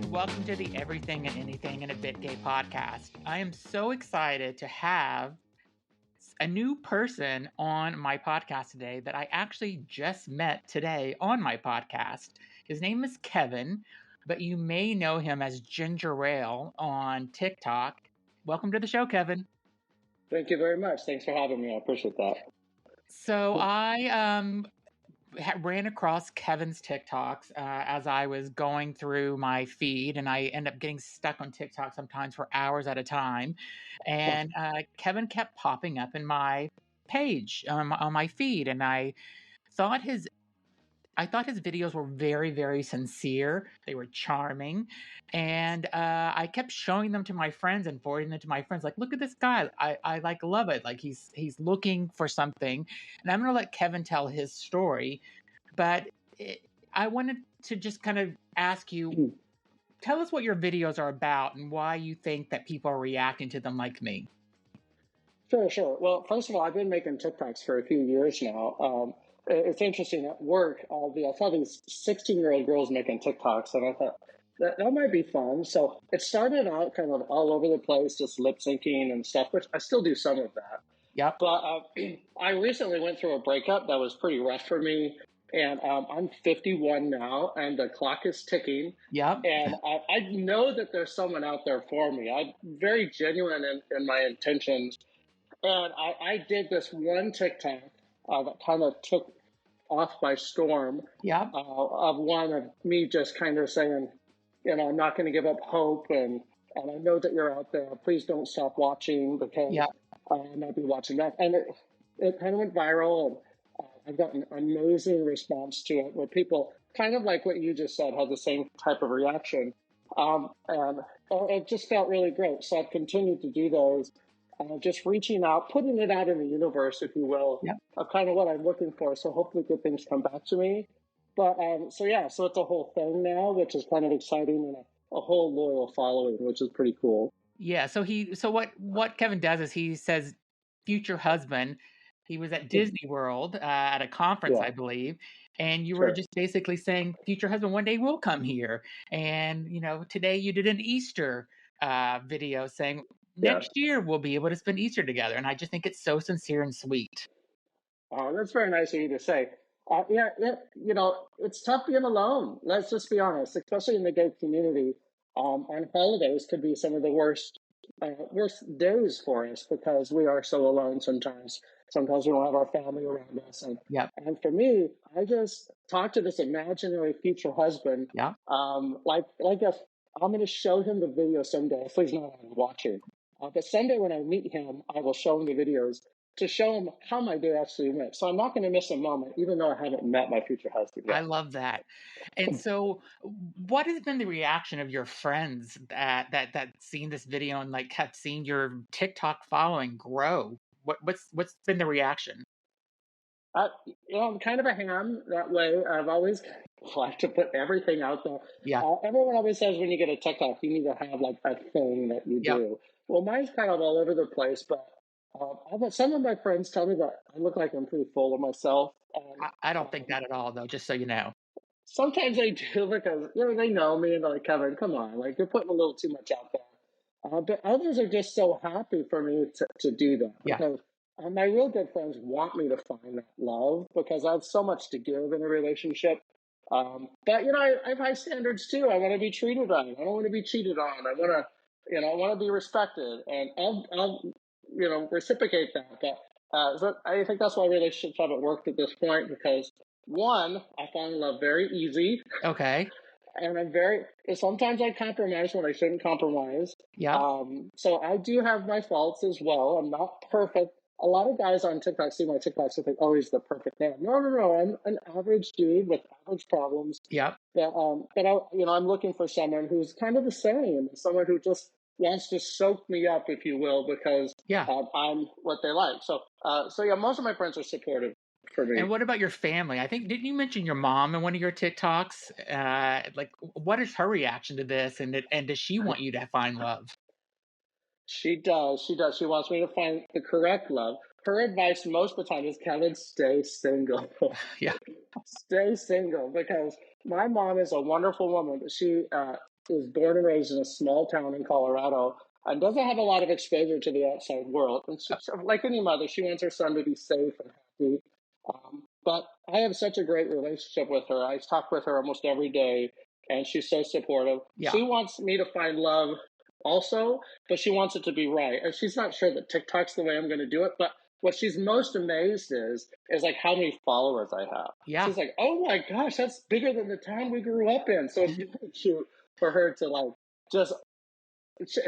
Welcome to the Everything and Anything in a Bit Gay podcast. I am so excited to have a new person on my podcast today that I actually just met today on my podcast. His name is Kevin, but you may know him as Ginger Ale on TikTok. Welcome to the show, Kevin. Thank you very much. Thanks for having me. I appreciate that. So I ran across Kevin's TikToks as I was going through my feed, and I end up getting stuck on TikTok sometimes for hours at a time. And Kevin kept popping up in my page on my feed, and thought his I thought his videos were very, very sincere. They were charming. And I kept showing them to my friends and forwarding them to my friends. Like, look at this guy. I like love it. Like he's looking for something. And I'm going to let Kevin tell his story. But I wanted to just kind of ask you, tell us what your videos are about and why you think that people are reacting to them like me. Sure. Well, first of all, I've been making TikToks for a few years now. It's interesting at work. I saw these 16-year-old girls making TikToks, and I thought that might be fun. So it started out kind of all over the place, just lip syncing and stuff, which I still do some of that. Yep. But I recently went through a breakup that was pretty rough for me. And I'm 51 now, and the clock is ticking. Yep. And I know that there's someone out there for me. I'm very genuine in my intentions. And I did this one TikTok that kind of took off by storm. Yep. Of one of me just kind of saying, I'm not going to give up hope, and I know that you're out there. Please don't stop watching, because I might be watching that. And it kind of went viral, and I've gotten an amazing response to it, where people, kind of like what you just said, had the same type of reaction. And it just felt really great. So I've continued to do those. Just reaching out, putting it out in the universe, if you will, of kind of what I'm looking for. So hopefully good things come back to me. But so it's a whole thing now, which is kind of exciting, and a whole loyal following, which is pretty cool. Yeah. So what Kevin does is he says future husband. He was at Disney World at a conference, I believe. And you were just basically saying, future husband, one day will come here. And, today you did an Easter video saying, next year we'll be able to spend Easter together. And I just think it's so sincere and sweet. Oh, that's very nice of you to say. It's tough being alone. Let's just be honest, especially in the gay community. On holidays could be some of the worst days for us, because we are so alone sometimes. Sometimes we don't have our family around us. And for me, I just talk to this imaginary future husband. Like if I'm going to show him the video someday, if he's not watching. But someday when I meet him, I will show him the videos to show him how my day actually went. So I'm not going to miss a moment, even though I haven't met my future husband yet. I love that. And so what has been the reaction of your friends that seen this video and like have seen your TikTok following grow? What's been the reaction? I'm kind of a ham that way. I've always liked to put everything out there. Yeah. Everyone always says when you get a TikTok, you need to have like a thing that you do. Well, mine's kind of all over the place, but some of my friends tell me that I look like I'm pretty full of myself. I don't think that at all, though, just so you know. Sometimes I do, because they know me, and they're like, Kevin, come on, like you're putting a little too much out there. But others are just so happy for me to do that. Because my real good friends want me to find that love, because I have so much to give in a relationship. But I have high standards too. I want to be treated right. I don't want to be cheated on. I want to be respected, and I'll reciprocate that. But so I think that's why relationships haven't worked at this point, because one, I fall in love very easy. Okay. And sometimes I compromise when I shouldn't compromise. Yeah. So I do have my faults as well. I'm not perfect. A lot of guys on TikTok see my TikToks and think, oh, he's the perfect man. No. I'm an average dude with average problems. Yeah. But I'm looking for someone who's kind of the same, someone who just wants to soak me up, if you will, because I'm what they like. So most of my friends are supportive for me. And what about your family? I think, didn't you mention your mom in one of your TikToks? What is her reaction to this? And does she want you to find love? She does. She wants me to find the correct love. Her advice most of the time is, Kevin, stay single. Yeah. Stay single, because my mom is a wonderful woman. But she is born and raised in a small town in Colorado and doesn't have a lot of exposure to the outside world. And she, like any mother, she wants her son to be safe and happy. But I have such a great relationship with her. I talk with her almost every day, and she's so supportive. Yeah. She wants me to find love also, but she wants it to be right. And she's not sure that TikTok's the way I'm going to do it, but what she's most amazed is like how many followers I have. Yeah. She's like, oh my gosh, that's bigger than the town we grew up in. So it's really cute for her to like just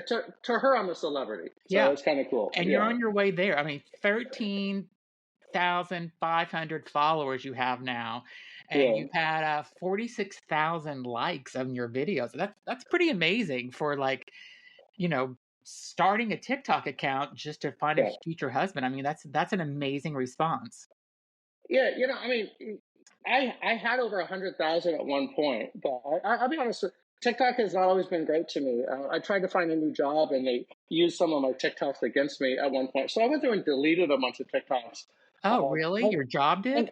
to her, I'm a celebrity. So Yeah. it's kind of cool. And you're on your way there. I mean, 13,500 followers you have now, and you've had 46,000 likes on your videos. That's pretty amazing for like, you know, starting a TikTok account just to find a future husband. I mean, that's an amazing response. Yeah, I mean, I had over 100,000 at one point, but I'll be honest, TikTok has not always been great to me. I tried to find a new job, and they used some of my TikToks against me at one point. So I went through and deleted a bunch of TikToks. Oh, really? Your job did?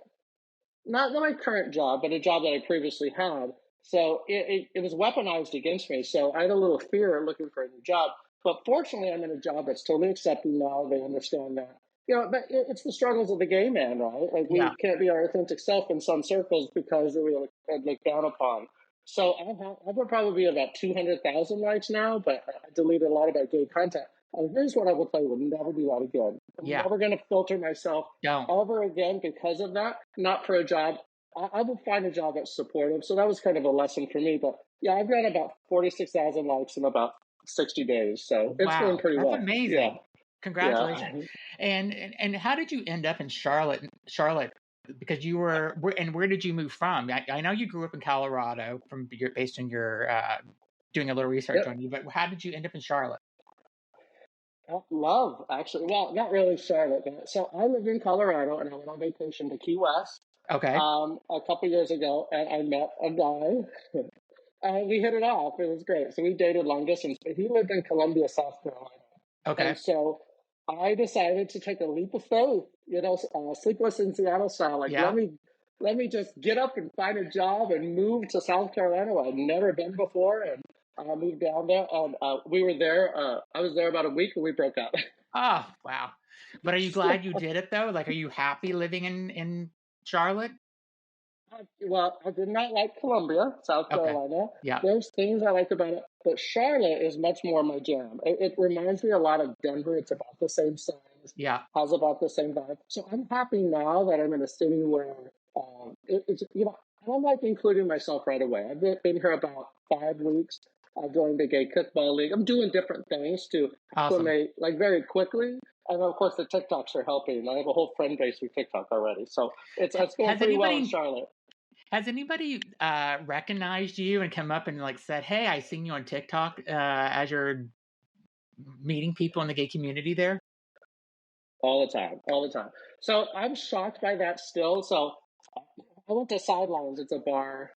Not my current job, but a job that I previously had. So it was weaponized against me. So I had a little fear looking for a new job. But fortunately, I'm in a job that's totally accepting now. They understand that. But it's the struggles of the gay man, right? Like we can't be our authentic self in some circles because we look down upon. So I would probably be about 200,000 likes now, but I deleted a lot of that gay content. And here's what I will tell you: would never do that again. I'm never going to filter myself ever again because of that. Not for a job. I will find a job that's supportive. So that was kind of a lesson for me. But yeah, I've got about 46,000 likes in about 60 days. So it's going pretty well. That's amazing. Yeah. Congratulations. Yeah. And how did you end up in Charlotte? Because you were, and where did you move from? I know you grew up in Colorado based on your doing a little research on you, but how did you end up in Charlotte? Love, actually. Well, not really Charlotte. So I lived in Colorado, and I went on vacation to Key West. Okay. A couple years ago, and I met a guy, and we hit it off. It was great. So we dated long distance, but he lived in Columbia, South Carolina. Okay. And so I decided to take a leap of faith, Sleepless in Seattle style. Like, let me just get up and find a job and move to South Carolina. I'd never been before, and I moved down there, and we were there. I was there about a week, and we broke up. Oh, wow. But are you glad you did it, though? Like, are you happy living in Charlotte? Well, I did not like Columbia, South Carolina. Yeah. There's things I like about it, but Charlotte is much more my jam. It reminds me a lot of Denver. It's about the same size. Yeah. Has about the same vibe. So I'm happy now that I'm in a city where it's, I don't like including myself right away. I've been here about 5 weeks. I've joined the gay kickball league. I'm doing different things to acclimate like very quickly. And of course, the TikToks are helping. I have a whole friend base with TikTok already. So it's going pretty well in Charlotte. Has anybody recognized you and come up and like said, "Hey, I seen you on TikTok," as you're meeting people in the gay community there? All the time. So I'm shocked by that still. So I went to Sidelines. It's a bar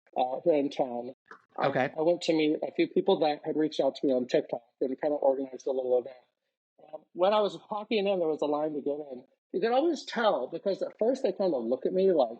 here in town. Okay. I went to meet a few people that had reached out to me on TikTok and kind of organized a little event. When I was walking in, there was a line to get in. You could always tell because at first they kind of look at me like,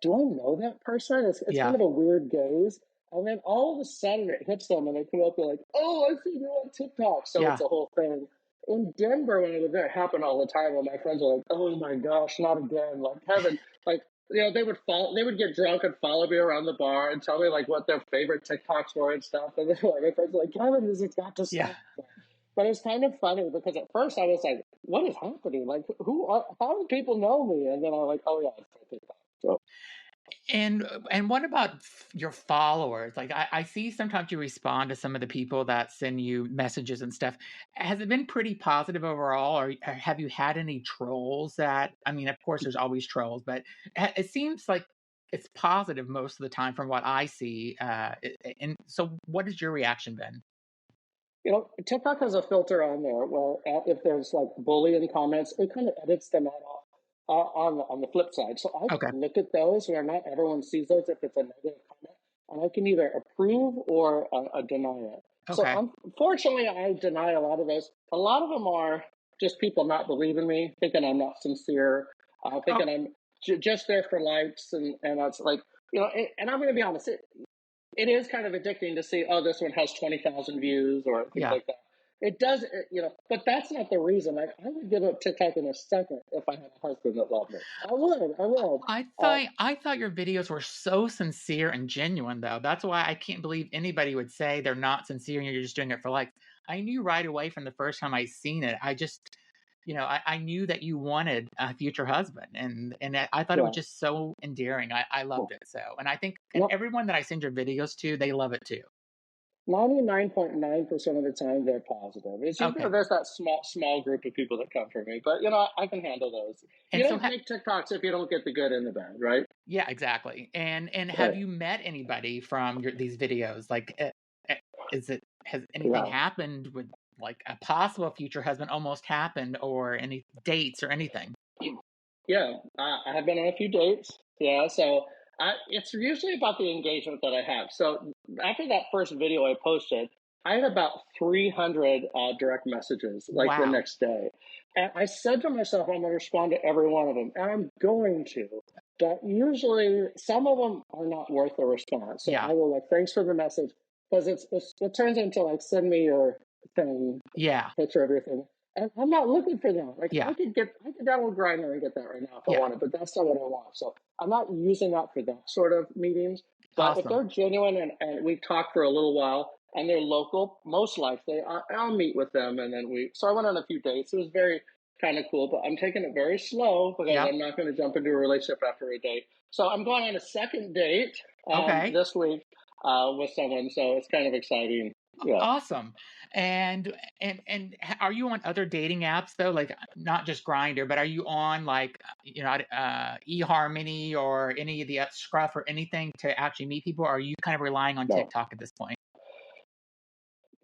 do I know that person? It's kind of a weird gaze. And then all of a sudden it hits them and they come up and like, oh, I see you on TikTok. So it's a whole thing. In Denver, when I was there, it happened all the time. And my friends were like, oh my gosh, not again. Like, Kevin, like, they would get drunk and follow me around the bar and tell me like what their favorite TikToks were and stuff. And then my friends were like, Kevin, has it got to stop? But it's kind of funny because at first I was like, what is happening? Like, how do people know me? And then I'm like, oh yeah, it's TikTok. So. And what about your followers? Like I see sometimes you respond to some of the people that send you messages and stuff. Has it been pretty positive overall, or have you had any trolls that? I mean, of course, there's always trolls, but it seems like it's positive most of the time from what I see. And so, what has your reaction been? TikTok has a filter on there where if there's like bullying comments, it kind of edits them out on the flip side. So I can look at those where not everyone sees those if it's a negative comment, and I can either approve or deny it. So unfortunately, I deny a lot of those. A lot of them are just people not believing me, thinking I'm not sincere, thinking I'm just there for likes, and that's like, and I'm going to be honest, it is kind of addicting to see, oh, this one has 20,000 views or things Yeah. like that. It does, but that's not the reason. Like, I would give up TikTok in a second if I had a husband that loved me. I would. I thought your videos were so sincere and genuine, though. That's why I can't believe anybody would say they're not sincere and you're just doing it for likes. I knew right away from the first time I seen it. I just, I knew that you wanted a future husband, and I thought it was Yeah. just so endearing. I loved it so, and I think No, everyone that I send your videos to, they love it too. 99.9% of the time they're positive. It's usually Okay, there's that small group of people that come for me, but I can handle those. You and so don't make TikToks if you don't get the good and the bad, right? yeah, exactly. And have Right. you met anybody from these videos? Like, has anything Yeah. happened with like a possible future husband almost happened, or any dates or anything? Yeah, I have been on a few dates. Yeah, so it's usually about the engagement that I have. So after that first video I posted, I had about 300 direct messages like the Wow. next day. And I said to myself, I'm going to respond to every one of them. And I'm going to. But usually some of them are not worth a response. So Yeah. I will like, thanks for the message. Because it turns into like, send me your thing, Yeah. picture of your thing. And I'm not looking for that. Like Yeah. I could download Grindr and get that right now if I Yeah. wanted, but that's not what I want. So I'm not using that for that sort of meetings. But if Awesome. they're genuine and we talk for a little while and they're local, most likely I'll meet with them and then so I went on a few dates. It was very kind of cool, but I'm taking it very slow because Yep. I'm not going to jump into a relationship after a date. So I'm going on a second date Okay. this week with someone. So it's kind of exciting. Yeah. Awesome. Are you on other dating apps though? Like not just Grinder, but are you on like eHarmony or any of the Scruff or anything to actually meet people? Or are you kind of relying on No. TikTok at this point?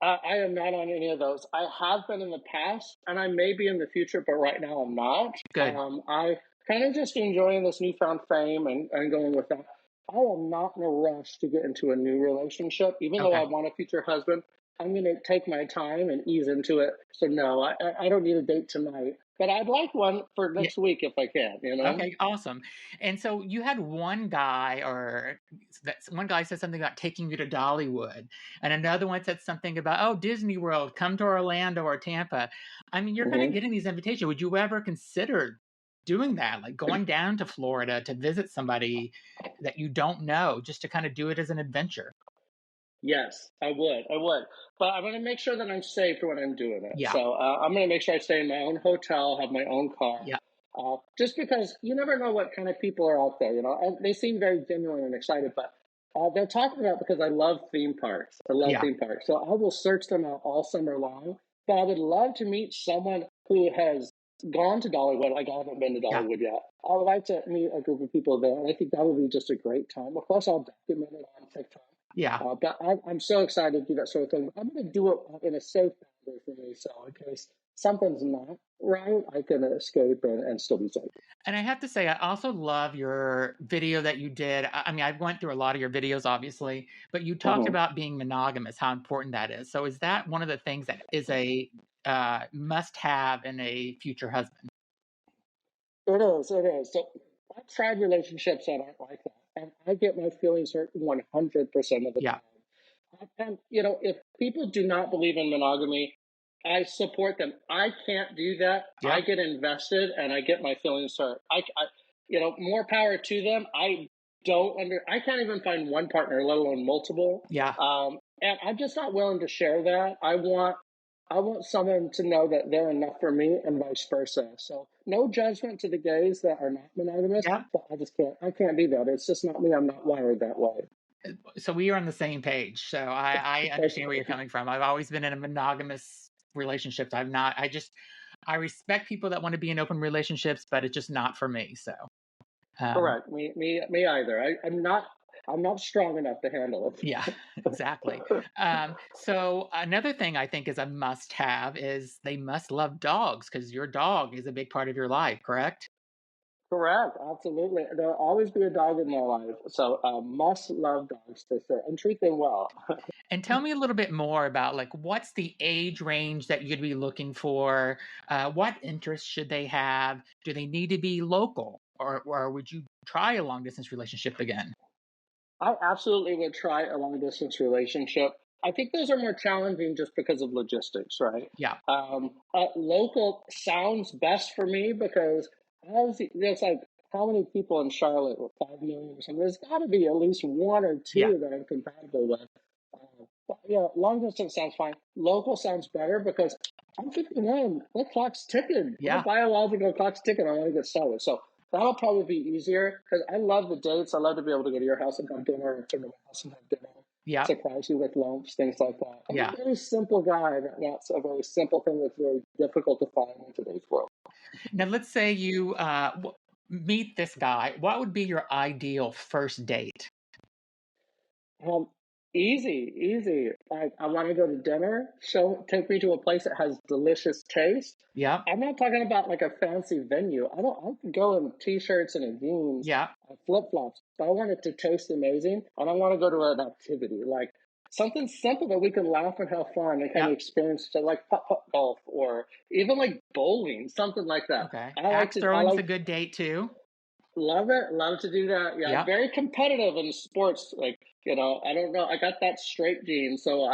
I am not on any of those. I have been in the past, and I may be in the future, but right now I'm not. Good. I kind of just enjoying this newfound fame and going with that. I am not in a rush to get into a new relationship, even though I Okay. want a future husband. I'm going to take my time and ease into it. So no, I don't need a date tonight, but I'd like one for Yeah. next week if I can. Okay, awesome. And so you had one guy, or that one guy said something about taking you to Dollywood, and another one said something about, oh, Disney World, come to Orlando or Tampa. I mean, you're kind of Hmm. getting these invitations. Would you ever consider doing that, like going down to Florida to visit somebody that you don't know, just to kind of do it as an adventure? Yes, I would. I would. But I'm going to make sure that I'm safe when I'm doing it. Yeah, So I'm going to make sure I stay in my own hotel, have my own car, yeah, just because you never know what kind of people are out there, And they seem very genuine and excited, but they're talking about because I love theme parks. I love yeah, theme parks. So I will search them out all summer long. But I would love to meet someone who has gone to Dollywood. Like I haven't been to yeah, Dollywood yet. I would like to meet a group of people there. And I think that would be just a great time. Of course, I'll document it on TikTok. yeah. But I'm so excited to do that sort of thing. I'm going to do it in a safe boundary for me. So in case something's not right, I can escape and still be safe. And I have to say, I also love your video that you did. I mean, I went through a lot of your videos, obviously, but you talked Mhm. about being monogamous, how important that is. So, is that one of the things that is a must have in a future husband? It is. It is. So I've tried relationships that aren't like that, and I get my feelings hurt 100% of the Yeah. time. And if people do not believe in monogamy, I support them. I can't do that. I Yep. get invested and I get my feelings hurt. More power to them. I can't even find one partner, let alone multiple. Yeah. And I'm just not willing to share that. I want someone to know that they're enough for me and vice versa. So no judgment to the gays that are not monogamous, Yep. but I can't do that. It's just not me. I'm not wired that way. So we are on the same page. So I understand where you're coming from. I've always been in a monogamous relationships. I've not. I respect people that want to be in open relationships, but it's just not for me. So. Um, Correct. Me either. I'm not strong enough to handle Yeah, exactly. So another thing I think is a must-have is they must love dogs because your dog is a big part of your life, correct? Correct. Absolutely. There'll always be a dog in my life. So must love dogs for sure and treat them well. And tell me a little bit more about like what's the age range that you'd be looking for? What interests should they have? Do they need to be local, or would you try a long distance relationship again? I absolutely would try a long distance relationship. I think those are more challenging just because of logistics, right? Yeah. Local sounds best for me because there's like how many people in Charlotte with 5 million or something? There's got to be at least one or Yeah. two that I'm compatible with. But yeah, long distance sounds fine. Local sounds better because I'm 51. The clock's ticking. My Yeah. biological clock's ticking. I want to get started. So that'll probably be easier because I love the dates. I love to be able to go to your house and have dinner, or come to my house and have dinner, Yeah. surprise you with lumps, things like that. I'm Yeah. a very simple guy. That's a very simple thing that's very difficult to find in today's world. Now, let's say you meet this guy. What would be your ideal first date? Um, easy. I want to go to dinner. Take me to a place that has delicious taste. Yeah. I'm not talking about like a fancy venue. I can go in t-shirts and in jeans, Yeah. flip flops. But I want it to taste amazing, and I want to go to an activity like something simple that we can laugh and have fun and kind Yeah. of experience, like putt golf or even like bowling, something like that. Okay. I like Axe to. I throwing's like a good date too. Love it. Love to do that. Yeah, I'm Yeah. very competitive in sports. Like, I don't know. I got that straight gene, so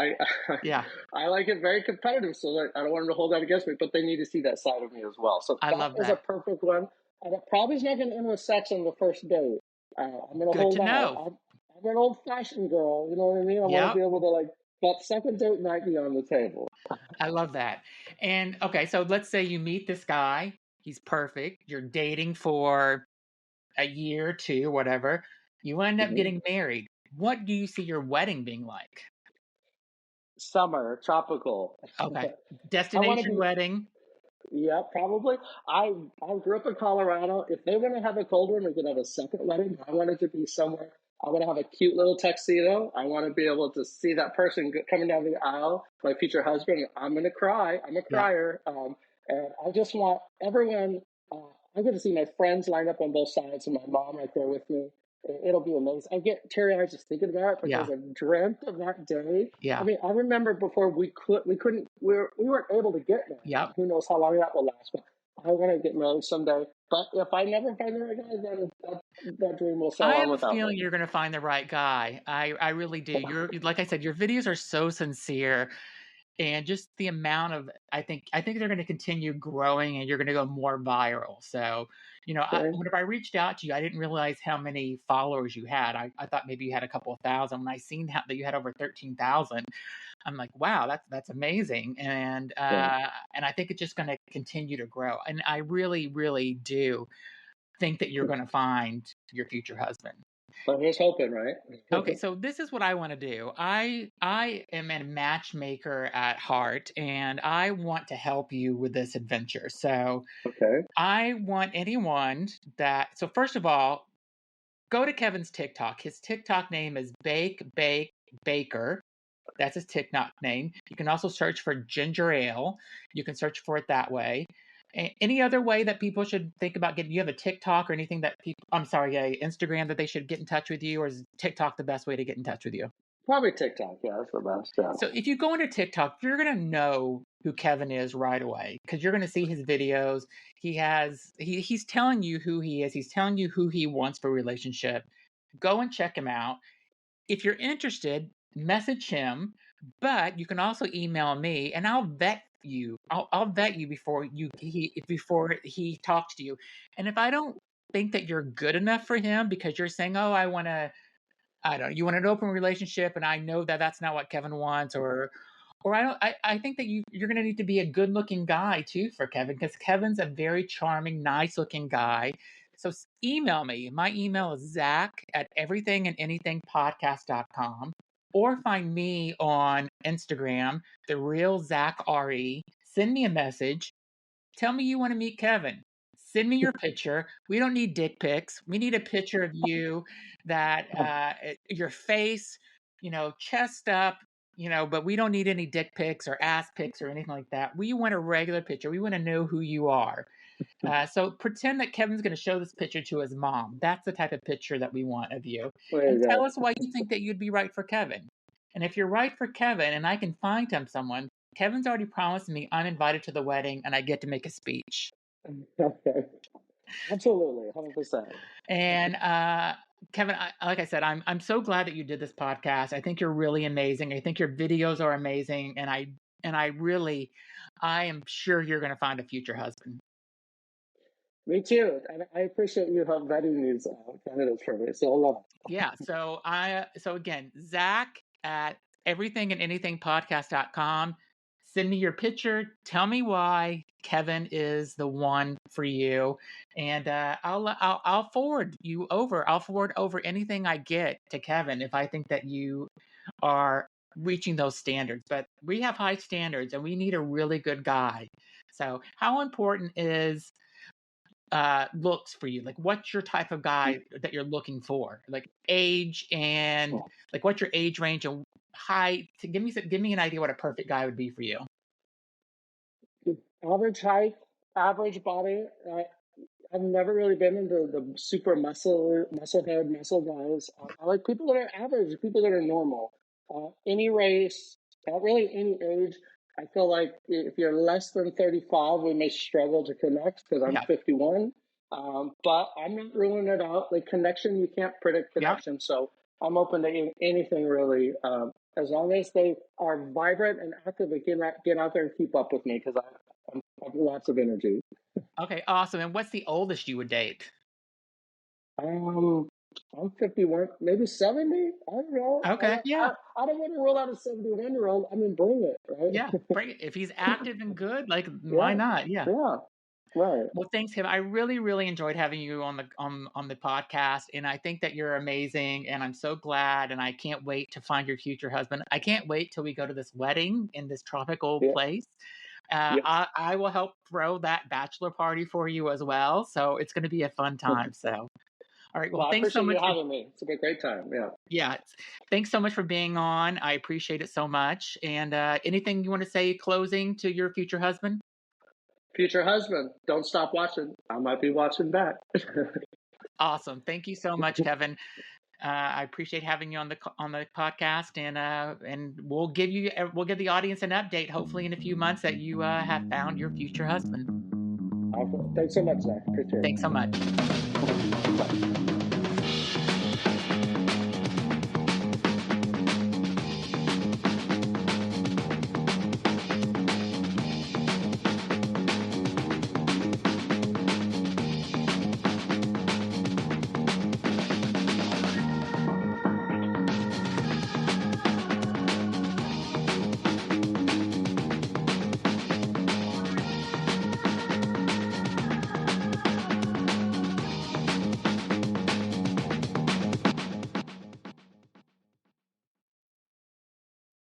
Yeah. I like it very competitive. So that I don't want them to hold that against me, but they need to see that side of me as well. So I that love is a that. perfect one. And it probably is not going to end with sex on the first date. I'm going to Good hold to out. know. I'm an old-fashioned girl. You know what I mean? I want to Yep. be able to like that second date might be on the table. I love that. And okay, so let's say you meet this guy. He's perfect. You're dating for a year or two, whatever. You end up Mhm. getting married. What do you see your wedding being like? Summer, tropical. Okay. I want to Destination be. wedding. Yeah, probably. I grew up in Colorado. If they want to have a cold one, we could have a second wedding. I want it to be somewhere. I want to have a cute little tuxedo. I want to be able to see that person coming down the aisle, my future husband. I'm gonna cry. I'm a Yeah. crier, and I just want everyone. I'm going to see my friends line up on both sides, and my mom right there with me. It'll be amazing. I get teary eyes just thinking about it Yeah. because I've dreamt of that day. I Yeah. mean, I remember before we weren't able to get married. Yep. Who knows how long that will last? But I want to get married someday. But if I never find the right guy, then that dream will sail I on have a without me. feeling you're going to find the right guy. I really do. You're like I said, your videos are so sincere, and just the amount of I think they're going to continue growing, and you're going to go more viral. So, Okay. whenever I reached out to you, I didn't realize how many followers you had. I thought maybe you had a couple of thousand. When I seen that you had over 13,000, I'm like, wow, that's amazing, Yeah. and I think it's just going to continue to grow. And I really, really do think that you're going to find your future husband. But here's hoping, right? Okay, so this is what I want to do. I am a matchmaker at heart, and I want to help you with this adventure. So Okay. I want anyone that. So first of all, go to Kevin's TikTok. His TikTok name is Baker. That's his TikTok name. You can also search for ginger ale. You can search for it that way. Any other way that people should think about getting? You have a TikTok or anything that people? I'm sorry, a Instagram that they should get in touch with you, or is TikTok the best way to get in touch with you? Probably TikTok. Yeah, that's the best. Yeah. So if you go into TikTok, you're gonna know who Kevin is right away because you're gonna see his videos. He's telling you who he is. He's telling you who he wants for a relationship. Go and check him out. If you're interested, message him, but you can also email me and I'll vet you. I'll vet you before he talks to you. And if I don't think that you're good enough for him because you're saying, "Oh, I don't know, you want an open relationship," and I know that that's not what Kevin wants, or I don't. I think that you're going to need to be a good looking guy too for Kevin because Kevin's a very charming, nice looking guy. So email me. My email is zach@everythingandanythingpodcast.com, or find me on Instagram, the real Zach Re. Send me a message. Tell me you want to meet Kevin. Send me your picture. We don't need dick pics. We need a picture of you that your face, chest up, but we don't need any dick pics or ass pics or anything like that. We want a regular picture. We want to know who you are. So pretend that Kevin's going to show this picture to his mom. That's the type of picture that we want of you. There And you tell go. us why you think that you'd be right for Kevin. And if you're right for Kevin and I can find him someone, Kevin's already promised me I'm invited to the wedding and I get to make a speech. Okay. Absolutely, 100%. And Kevin, like I said, I'm so glad that you did this podcast. I think you're really amazing. I think your videos are amazing, and I am sure you're going to find a future husband. Me too. And I appreciate you vetting these candidates for me. So I love it. Yeah. So again, Zach at everythingandanythingpodcast.com. Send me your picture. Tell me why Kevin is the one for you, and I'll forward you over. I'll forward over anything I get to Kevin if I think that you are reaching those standards. But we have high standards, and we need a really good guy. So, how important is looks for you? Like, what's your type of guy that you're looking for? Like age and like what's your age range and height? Give me an idea what a perfect guy would be for you. Average height, average body. I've never really been into the super muscle guys. I like people that are average, people that are normal. Any race, really any age. I feel like if you're less than 35, we may struggle to connect because I'm 51. But I'm not ruling it out. Like connection, you can't predict connection. So I'm open to anything really. As long as they are vibrant and active, they get out there and keep up with me because I have lots of energy. Okay, awesome. And what's the oldest you would date? I'm 51, maybe 70. I don't know. Okay, yeah. I don't want to rule out a 71-year-old. I mean, bring it, right? Yeah, bring it. If he's active and good, like why not? Yeah. Yeah. Right. Well, thanks, Kevin. I really, really enjoyed having you on the podcast, and I think that you're amazing. And I'm so glad, and I can't wait to find your future husband. I can't wait till we go to this wedding in this tropical place. I will help throw that bachelor party for you as well. So it's going to be a fun time. So, all right. Well, thanks so much for having me. It's been a great time. Yeah. Yeah. Thanks so much for being on. I appreciate it so much. And anything you want to say closing to your future husband? Future husband, don't stop watching. I might be watching back. Awesome. Thank you so much, Kevin. I appreciate having you on the podcast, and we'll give the audience an update, hopefully in a few months, that you have found your future husband. Awesome. Thanks so much, Zach. Appreciate it. Thanks so much.